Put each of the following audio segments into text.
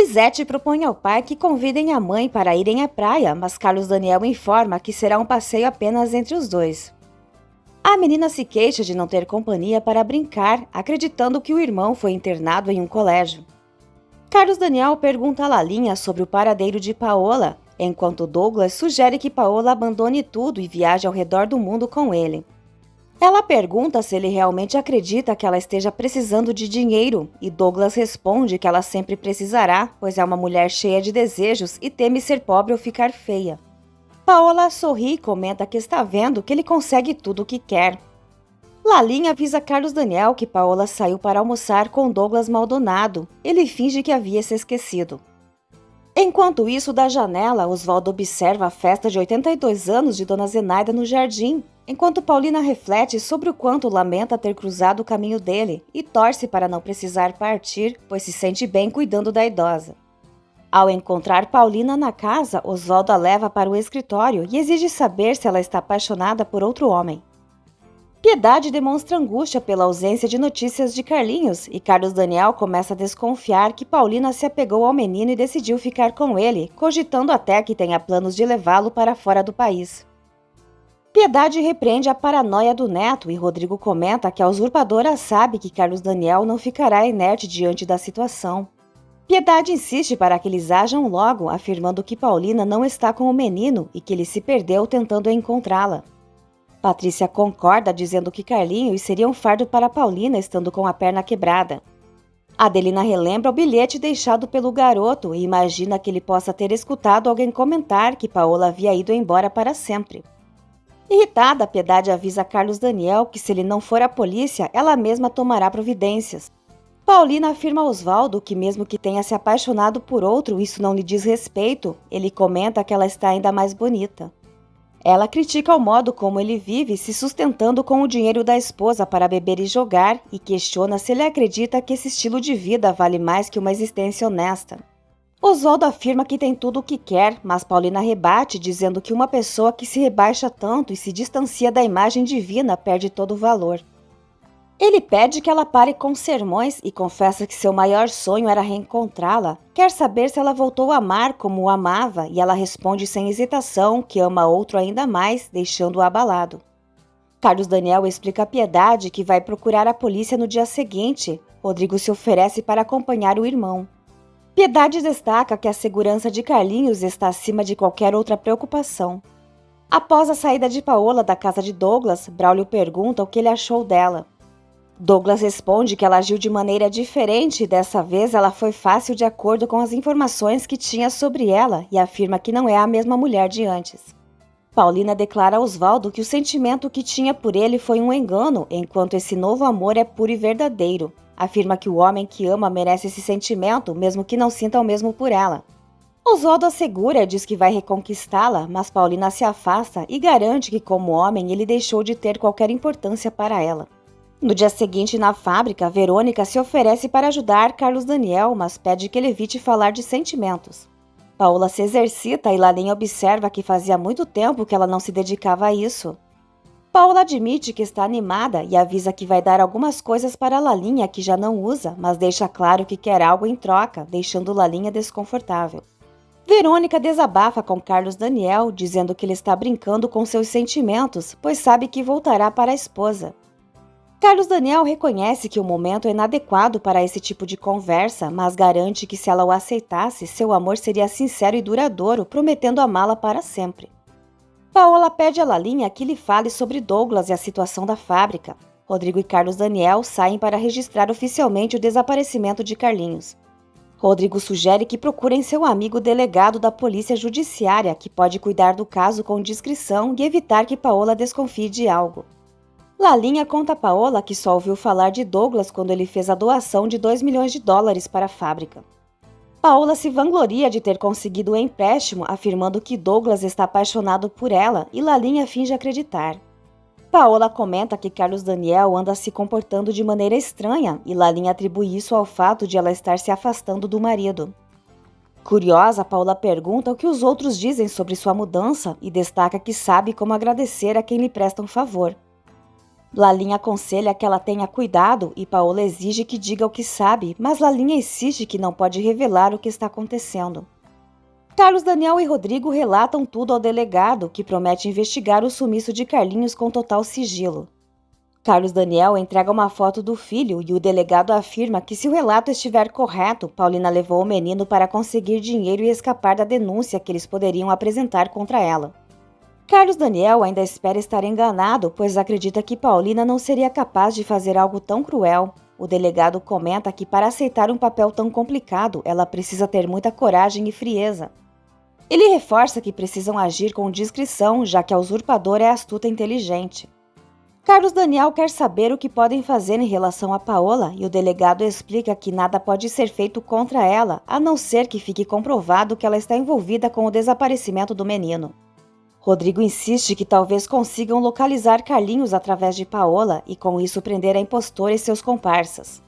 Lisete propõe ao pai que convidem a mãe para irem à praia, mas Carlos Daniel informa que será um passeio apenas entre os dois. A menina se queixa de não ter companhia para brincar, acreditando que o irmão foi internado em um colégio. Carlos Daniel pergunta a Lalinha sobre o paradeiro de Paola, enquanto Douglas sugere que Paola abandone tudo e viaje ao redor do mundo com ele. Ela pergunta se ele realmente acredita que ela esteja precisando de dinheiro, e Douglas responde que ela sempre precisará, pois é uma mulher cheia de desejos e teme ser pobre ou ficar feia. Paola sorri e comenta que está vendo que ele consegue tudo o que quer. Lalinha avisa Carlos Daniel que Paola saiu para almoçar com Douglas Maldonado. Ele finge que havia se esquecido. Enquanto isso, da janela, Oswaldo observa a festa de 82 anos de Dona Zenaida no jardim, enquanto Paulina reflete sobre o quanto lamenta ter cruzado o caminho dele e torce para não precisar partir, pois se sente bem cuidando da idosa. Ao encontrar Paulina na casa, Oswaldo a leva para o escritório e exige saber se ela está apaixonada por outro homem. Piedade demonstra angústia pela ausência de notícias de Carlinhos e Carlos Daniel começa a desconfiar que Paulina se apegou ao menino e decidiu ficar com ele, cogitando até que tenha planos de levá-lo para fora do país. Piedade repreende a paranoia do neto e Rodrigo comenta que a usurpadora sabe que Carlos Daniel não ficará inerte diante da situação. Piedade insiste para que eles ajam logo, afirmando que Paulina não está com o menino e que ele se perdeu tentando encontrá-la. Patrícia concorda, dizendo que Carlinhos seria um fardo para Paulina estando com a perna quebrada. Adelina relembra o bilhete deixado pelo garoto e imagina que ele possa ter escutado alguém comentar que Paola havia ido embora para sempre. Irritada, Piedade avisa Carlos Daniel que se ele não for à polícia, ela mesma tomará providências. Paulina afirma a Oswaldo que mesmo que tenha se apaixonado por outro, isso não lhe diz respeito. Ele comenta que ela está ainda mais bonita. Ela critica o modo como ele vive, se sustentando com o dinheiro da esposa para beber e jogar, e questiona se ele acredita que esse estilo de vida vale mais que uma existência honesta. Oswaldo afirma que tem tudo o que quer, mas Paulina rebate, dizendo que uma pessoa que se rebaixa tanto e se distancia da imagem divina perde todo o valor. Ele pede que ela pare com sermões e confessa que seu maior sonho era reencontrá-la. Quer saber se ela voltou a amar como o amava e ela responde sem hesitação que ama outro ainda mais, deixando-o abalado. Carlos Daniel explica a Piedade que vai procurar a polícia no dia seguinte. Rodrigo se oferece para acompanhar o irmão. Piedade destaca que a segurança de Carlinhos está acima de qualquer outra preocupação. Após a saída de Paola da casa de Douglas, Braulio pergunta o que ele achou dela. Douglas responde que ela agiu de maneira diferente e dessa vez ela foi fácil de acordo com as informações que tinha sobre ela e afirma que não é a mesma mulher de antes. Paulina declara a Oswaldo que o sentimento que tinha por ele foi um engano, enquanto esse novo amor é puro e verdadeiro. Afirma que o homem que ama merece esse sentimento, mesmo que não sinta o mesmo por ela. Oswaldo assegura e diz que vai reconquistá-la, mas Paulina se afasta e garante que, como homem, ele deixou de ter qualquer importância para ela. No dia seguinte, na fábrica, Verônica se oferece para ajudar Carlos Daniel, mas pede que ele evite falar de sentimentos. Paola se exercita e Lalinha observa que fazia muito tempo que ela não se dedicava a isso. Paola admite que está animada e avisa que vai dar algumas coisas para Lalinha que já não usa, mas deixa claro que quer algo em troca, deixando Lalinha desconfortável. Verônica desabafa com Carlos Daniel, dizendo que ele está brincando com seus sentimentos, pois sabe que voltará para a esposa. Carlos Daniel reconhece que o momento é inadequado para esse tipo de conversa, mas garante que se ela o aceitasse, seu amor seria sincero e duradouro, prometendo amá-la para sempre. Paola pede a Lalinha que lhe fale sobre Douglas e a situação da fábrica. Rodrigo e Carlos Daniel saem para registrar oficialmente o desaparecimento de Carlinhos. Rodrigo sugere que procurem seu amigo delegado da Polícia Judiciária, que pode cuidar do caso com discrição e evitar que Paola desconfie de algo. Lalinha conta a Paola que só ouviu falar de Douglas quando ele fez a doação de $2 milhões para a fábrica. Paola se vangloria de ter conseguido o empréstimo, afirmando que Douglas está apaixonado por ela e Lalinha finge acreditar. Paola comenta que Carlos Daniel anda se comportando de maneira estranha e Lalinha atribui isso ao fato de ela estar se afastando do marido. Curiosa, Paola pergunta o que os outros dizem sobre sua mudança e destaca que sabe como agradecer a quem lhe presta um favor. Lalinha aconselha que ela tenha cuidado e Paola exige que diga o que sabe, mas Lalinha insiste que não pode revelar o que está acontecendo. Carlos Daniel e Rodrigo relatam tudo ao delegado, que promete investigar o sumiço de Carlinhos com total sigilo. Carlos Daniel entrega uma foto do filho e o delegado afirma que se o relato estiver correto, Paulina levou o menino para conseguir dinheiro e escapar da denúncia que eles poderiam apresentar contra ela. Carlos Daniel ainda espera estar enganado, pois acredita que Paulina não seria capaz de fazer algo tão cruel. O delegado comenta que para aceitar um papel tão complicado, ela precisa ter muita coragem e frieza. Ele reforça que precisam agir com discrição, já que a usurpadora é astuta e inteligente. Carlos Daniel quer saber o que podem fazer em relação a Paola e o delegado explica que nada pode ser feito contra ela, a não ser que fique comprovado que ela está envolvida com o desaparecimento do menino. Rodrigo insiste que talvez consigam localizar Carlinhos através de Paola e com isso prender a impostora e seus comparsas.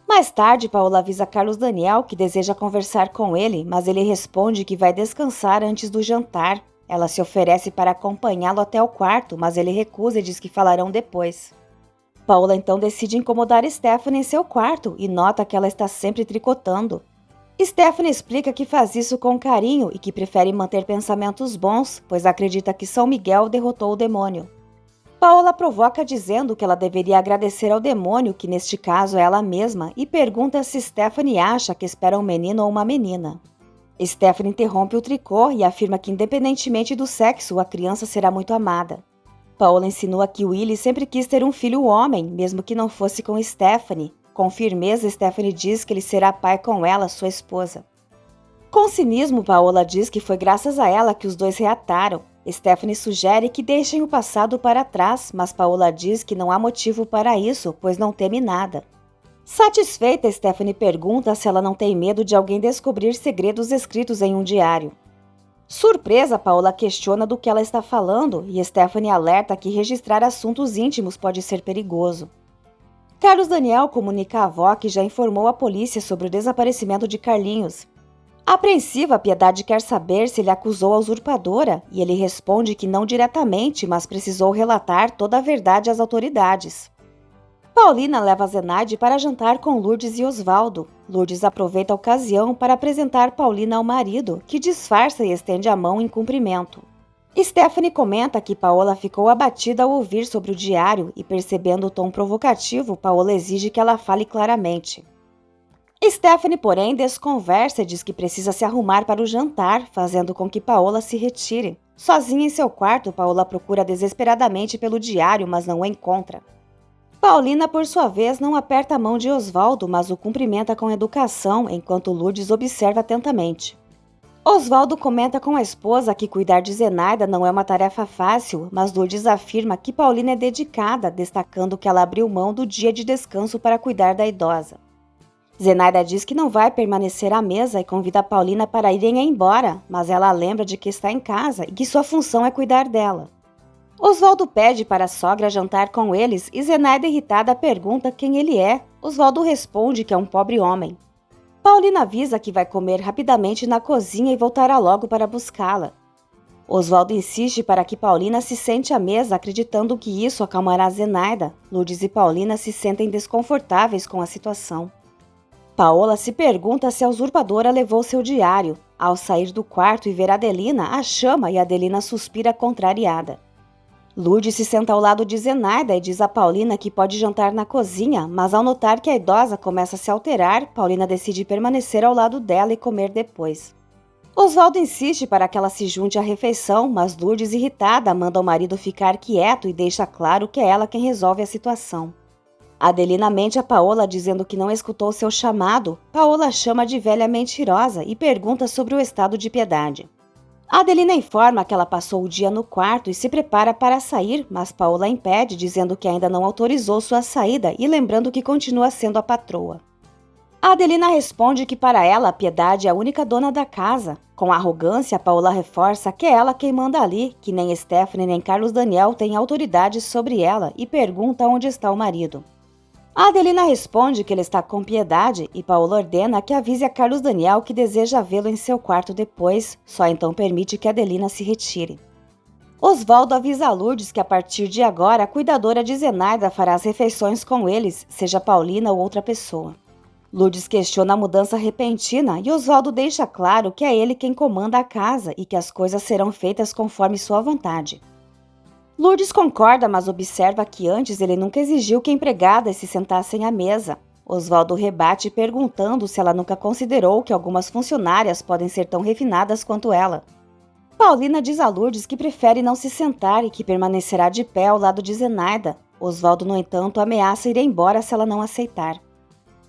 Mais tarde, Paola avisa Carlos Daniel que deseja conversar com ele, mas ele responde que vai descansar antes do jantar. Ela se oferece para acompanhá-lo até o quarto, mas ele recusa e diz que falarão depois. Paola então decide incomodar Stephanie em seu quarto e nota que ela está sempre tricotando. Stephanie explica que faz isso com carinho e que prefere manter pensamentos bons, pois acredita que São Miguel derrotou o demônio. Paola provoca dizendo que ela deveria agradecer ao demônio, que neste caso é ela mesma, e pergunta se Stephanie acha que espera um menino ou uma menina. Stephanie interrompe o tricô e afirma que independentemente do sexo, a criança será muito amada. Paola insinua que Willie sempre quis ter um filho homem, mesmo que não fosse com Stephanie. Com firmeza, Stephanie diz que ele será pai com ela, sua esposa. Com cinismo, Paola diz que foi graças a ela que os dois reataram. Stephanie sugere que deixem o passado para trás, mas Paola diz que não há motivo para isso, pois não teme nada. Satisfeita, Stephanie pergunta se ela não tem medo de alguém descobrir segredos escritos em um diário. Surpresa, Paola questiona do que ela está falando e Stephanie alerta que registrar assuntos íntimos pode ser perigoso. Carlos Daniel comunica à avó que já informou a polícia sobre o desaparecimento de Carlinhos. Apreensiva, Piedade quer saber se ele acusou a usurpadora e ele responde que não diretamente, mas precisou relatar toda a verdade às autoridades. Paulina leva Zenaide para jantar com Lourdes e Osvaldo. Lourdes aproveita a ocasião para apresentar Paulina ao marido, que disfarça e estende a mão em cumprimento. Stephanie comenta que Paola ficou abatida ao ouvir sobre o diário e, percebendo o tom provocativo, Paola exige que ela fale claramente. Stephanie, porém, desconversa e diz que precisa se arrumar para o jantar, fazendo com que Paola se retire. Sozinha em seu quarto, Paola procura desesperadamente pelo diário, mas não o encontra. Paulina, por sua vez, não aperta a mão de Osvaldo, mas o cumprimenta com educação, enquanto Lourdes observa atentamente. Osvaldo comenta com a esposa que cuidar de Zenaida não é uma tarefa fácil, mas Lourdes afirma que Paulina é dedicada, destacando que ela abriu mão do dia de descanso para cuidar da idosa. Zenaida diz que não vai permanecer à mesa e convida Paulina para irem embora, mas ela lembra de que está em casa e que sua função é cuidar dela. Osvaldo pede para a sogra jantar com eles e Zenaida, irritada, pergunta quem ele é. Osvaldo responde que é um pobre homem. Paulina avisa que vai comer rapidamente na cozinha e voltará logo para buscá-la. Osvaldo insiste para que Paulina se sente à mesa, acreditando que isso acalmará Zenaida. Lourdes e Paulina se sentem desconfortáveis com a situação. Paola se pergunta se a usurpadora levou seu diário. Ao sair do quarto e ver Adelina, a chama e Adelina suspira contrariada. Lourdes se senta ao lado de Zenaida e diz a Paulina que pode jantar na cozinha, mas ao notar que a idosa começa a se alterar, Paulina decide permanecer ao lado dela e comer depois. Osvaldo insiste para que ela se junte à refeição, mas Lourdes, irritada, manda o marido ficar quieto e deixa claro que é ela quem resolve a situação. Adelina mente a Paola dizendo que não escutou seu chamado. Paola chama de velha mentirosa e pergunta sobre o estado de Piedade. Adelina informa que ela passou o dia no quarto e se prepara para sair, mas Paola impede, dizendo que ainda não autorizou sua saída e lembrando que continua sendo a patroa. Adelina responde que para ela a Piedade é a única dona da casa. Com arrogância, Paola reforça que é ela quem manda ali, que nem Stephanie nem Carlos Daniel têm autoridade sobre ela e pergunta onde está o marido. Adelina responde que ele está com Piedade e Paola ordena que avise a Carlos Daniel que deseja vê-lo em seu quarto depois, só então permite que Adelina se retire. Oswaldo avisa a Lourdes que a partir de agora a cuidadora de Zenaida fará as refeições com eles, seja Paulina ou outra pessoa. Lourdes questiona a mudança repentina e Oswaldo deixa claro que é ele quem comanda a casa e que as coisas serão feitas conforme sua vontade. Lourdes concorda, mas observa que antes ele nunca exigiu que empregadas se sentassem à mesa. Oswaldo rebate perguntando se ela nunca considerou que algumas funcionárias podem ser tão refinadas quanto ela. Paulina diz a Lourdes que prefere não se sentar e que permanecerá de pé ao lado de Zenaida. Oswaldo, no entanto, ameaça ir embora se ela não aceitar.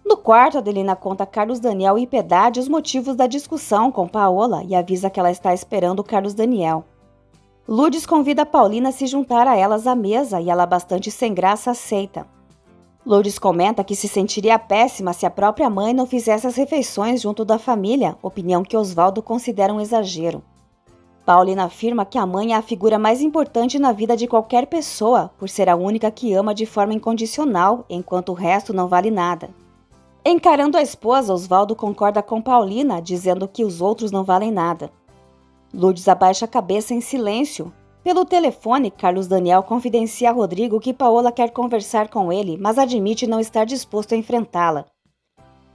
No quarto, Adelina conta a Carlos Daniel e Piedade os motivos da discussão com Paola e avisa que ela está esperando Carlos Daniel. Lourdes convida Paulina a se juntar a elas à mesa e ela, bastante sem graça, aceita. Lourdes comenta que se sentiria péssima se a própria mãe não fizesse as refeições junto da família, opinião que Oswaldo considera um exagero. Paulina afirma que a mãe é a figura mais importante na vida de qualquer pessoa, por ser a única que ama de forma incondicional, enquanto o resto não vale nada. Encarando a esposa, Oswaldo concorda com Paulina, dizendo que os outros não valem nada. Lourdes abaixa a cabeça em silêncio. Pelo telefone, Carlos Daniel confidencia a Rodrigo que Paola quer conversar com ele, mas admite não estar disposto a enfrentá-la.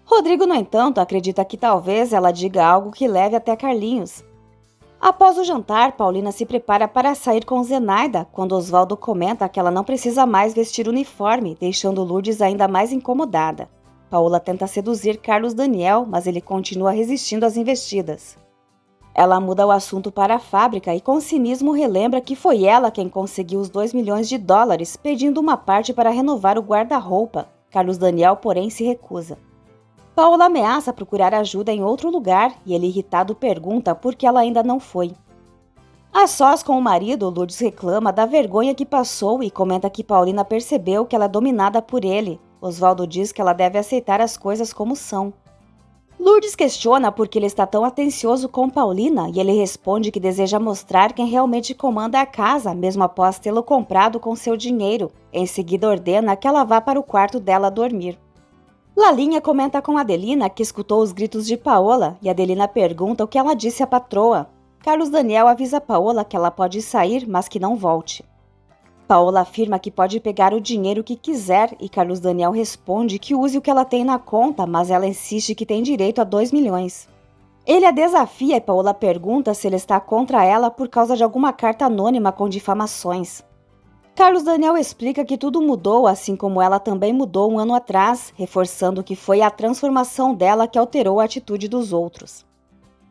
Rodrigo, no entanto, acredita que talvez ela diga algo que leve até Carlinhos. Após o jantar, Paulina se prepara para sair com Zenaida, quando Oswaldo comenta que ela não precisa mais vestir uniforme, deixando Lourdes ainda mais incomodada. Paola tenta seduzir Carlos Daniel, mas ele continua resistindo às investidas. Ela muda o assunto para a fábrica e com cinismo relembra que foi ela quem conseguiu os $2 milhões, pedindo uma parte para renovar o guarda-roupa. Carlos Daniel, porém, se recusa. Paola ameaça procurar ajuda em outro lugar e ele, irritado, pergunta por que ela ainda não foi. A sós com o marido, Lourdes reclama da vergonha que passou e comenta que Paulina percebeu que ela é dominada por ele. Oswaldo diz que ela deve aceitar as coisas como são. Lourdes questiona por que ele está tão atencioso com Paulina e ele responde que deseja mostrar quem realmente comanda a casa, mesmo após tê-lo comprado com seu dinheiro. Em seguida ordena que ela vá para o quarto dela dormir. Lalinha comenta com Adelina que escutou os gritos de Paola e Adelina pergunta o que ela disse à patroa. Carlos Daniel avisa Paola que ela pode sair, mas que não volte. Paola afirma que pode pegar o dinheiro que quiser e Carlos Daniel responde que use o que ela tem na conta, mas ela insiste que tem direito a 2 milhões. Ele a desafia e Paola pergunta se ele está contra ela por causa de alguma carta anônima com difamações. Carlos Daniel explica que tudo mudou, assim como ela também mudou um ano atrás, reforçando que foi a transformação dela que alterou a atitude dos outros.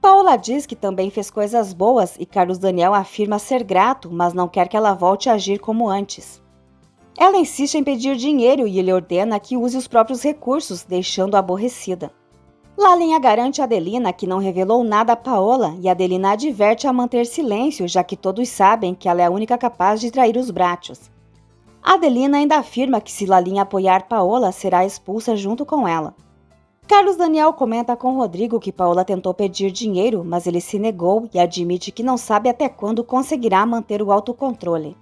Paola diz que também fez coisas boas e Carlos Daniel afirma ser grato, mas não quer que ela volte a agir como antes. Ela insiste em pedir dinheiro e ele ordena que use os próprios recursos, deixando-a aborrecida. Lalinha garante a Adelina que não revelou nada a Paola e Adelina adverte a manter silêncio, já que todos sabem que ela é a única capaz de trair os Brátios. Adelina ainda afirma que se Lalinha apoiar Paola, será expulsa junto com ela. Carlos Daniel comenta com Rodrigo que Paola tentou pedir dinheiro, mas ele se negou e admite que não sabe até quando conseguirá manter o autocontrole.